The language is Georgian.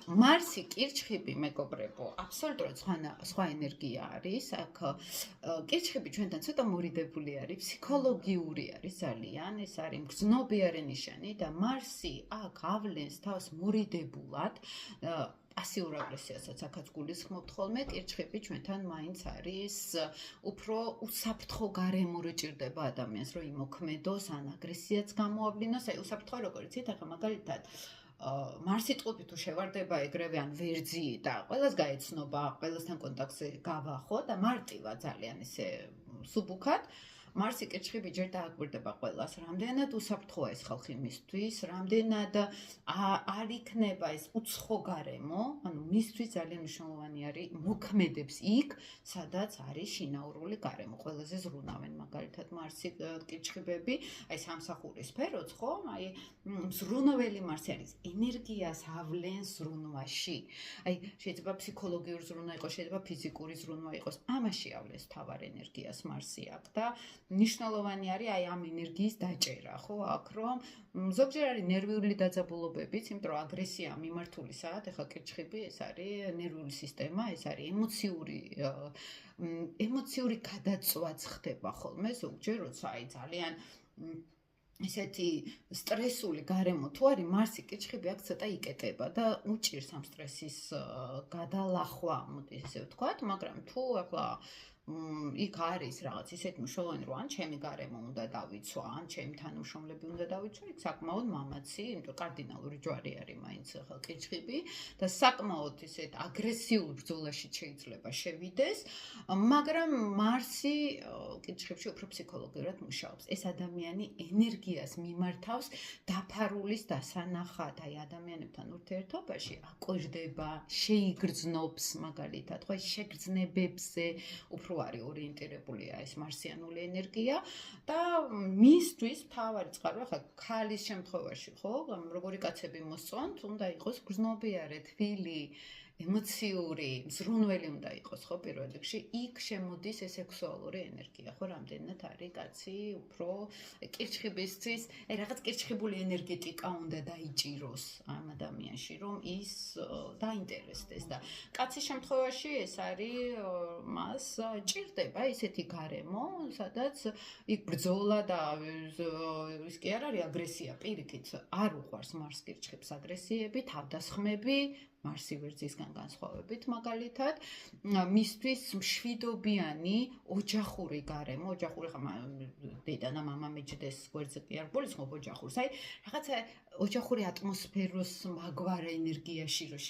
მარსი კირჩხიბი მეგობრებო, აბსოლუტურად სხვა ენერგია არის. აქ კირჩხიბი ჩვენთან ცოტა მორიდებული არის, ფსიქოლოგიური არის ძალიან, ეს არის მგრძნობიარე ნიშანი და მარსი აქ ავლენს თავს მორიდებულად. პასიურ აგრესიასაც აქაც გულისხმობთ ხოლმე, კირჩხიბი ჩვენთან მაინც არის უფრო უსაფრთხო გარემო რო ჭირდება ადამიანს, რომ იმოქმედოს, ან აგრესიაც გამოავლინოს. აი უსაფრთხო როგორ იცით, ახლა მაგალითად მარსი ტყუპი თუ შევარდება ეგრევე ან ვერძი და ყველას გაეცნობა, ყველასთან კონტაქტზე გავა ხო და მარტივა ძალიან ისე სუბუქად. მარსი კირჩხიბი ჯერ დააკვირდება ყველას, რამდენად უსაფრთხოა ეს ხალხი მისთვის, რამდენად არ იქნება ეს უცხო გარემო, ანუ მისთვის ძალიან მნიშვნელოვანი არის მოქმედებს იქ, სადაც არის შინაურული გარემო. ყველაზე ზრუნავენ მაგალითად მარსი კირჩხიბები, აი სამსახურის სფეროც ხო? აი ზრუნველი მარსი არის, ენერგიას ავლენს ზრუნვაში. აი შეიძლება ფსიქოლოგიური ზრუნვა იყოს, შეიძლება ფიზიკური ზრუნვა იყოს. ამაში ავლენს თავარ ენერგიას მარსი აქ და მნიშვნელოვანი არის აი ამ ენერგიის დაჭერა, ხო? აქ რომ ზოგჯერ არის ნერვიული დაძაბულობებიც, იმიტომ რომ აგრესია მიმართული საათ, ეხლა კირჩხიბი ეს არის ნერვული სისტემა, ეს არის ემოციური გადაწვაც ხდება ხოლმე ზოგჯერ, როცა აი ძალიან ესეთი სტრესული გარემო თუ არის, მარსი კირჩხიბი აქ ცოტა იკეტება და უჭირს ამ სტრესის გადალახვა, მოდი ესე ვთქვათ, მაგრამ თუ ახლა იქ არის რაღაც ისეთი მნიშვნელოვანი, რომ ან ჩემი გარემო უნდა დავიცვა, ან ჩემი თანამშრომლები უნდა დავიცვა, იქ საკმაოდ მამაცი, იმიტომ კარდინალური ჯვარი არის მაინც ახლა კირჩხიბი და საკმაოდ ისეთ აგრესიულ ბრძოლაში შეიძლება შევიდეს, მაგრამ მარსი კირჩხიბში უფრო ფსიქოლოგიურად მუშაობს. ეს ადამიანი ენერგიას მიმართავს დაფარულის დასანახად, აი ადამიანებთან ურთიერთობაში აკვირდება, შეიგრძნობს მაგალითად, ხო, შეგრძნებებზე უფრო არის ორიენტირებულია ეს მარსიანული ენერგია და მისთვის მთავარი წყარო ახლა ქალის შემთხვევაში ხო როგორი კაცები მოსწონთ უნდა იყოს გრძნობიარე თბილი ემოციური ზრუნველი უნდა იყოს ხო პირველ რიგში იქ შემოდის ეს სექსუალური ენერგია ხო რამდენად არის კაცი უფრო კირჩხიბისთვის რაღაც კირჩხიბული ენერგეტიკა უნდა დაიჭიროს ამ ადამიანში რომ ის დაინტერესდეს და კაცის შემთხვევაში ეს არის მას ჭირდება ისეთი გარემო სადაც იქ ბრძოლა და ის კი არ არის აგრესია პირიქით არ უყვარს მარს კირჩხიბს აგრესიები თავდასხმები მარსი ვერძისგან განსხვავებით მაგალითად მისთვის მშვიდობიანი ოჯახური გარემო ოჯახური ხა დედა და მამა მეჯდეს გვერდზე კი არ გულისხმობ ოჯახურს აი რაღაცა ოჯახური ატმოსფეროს მაგვარ ენერგიაში რომ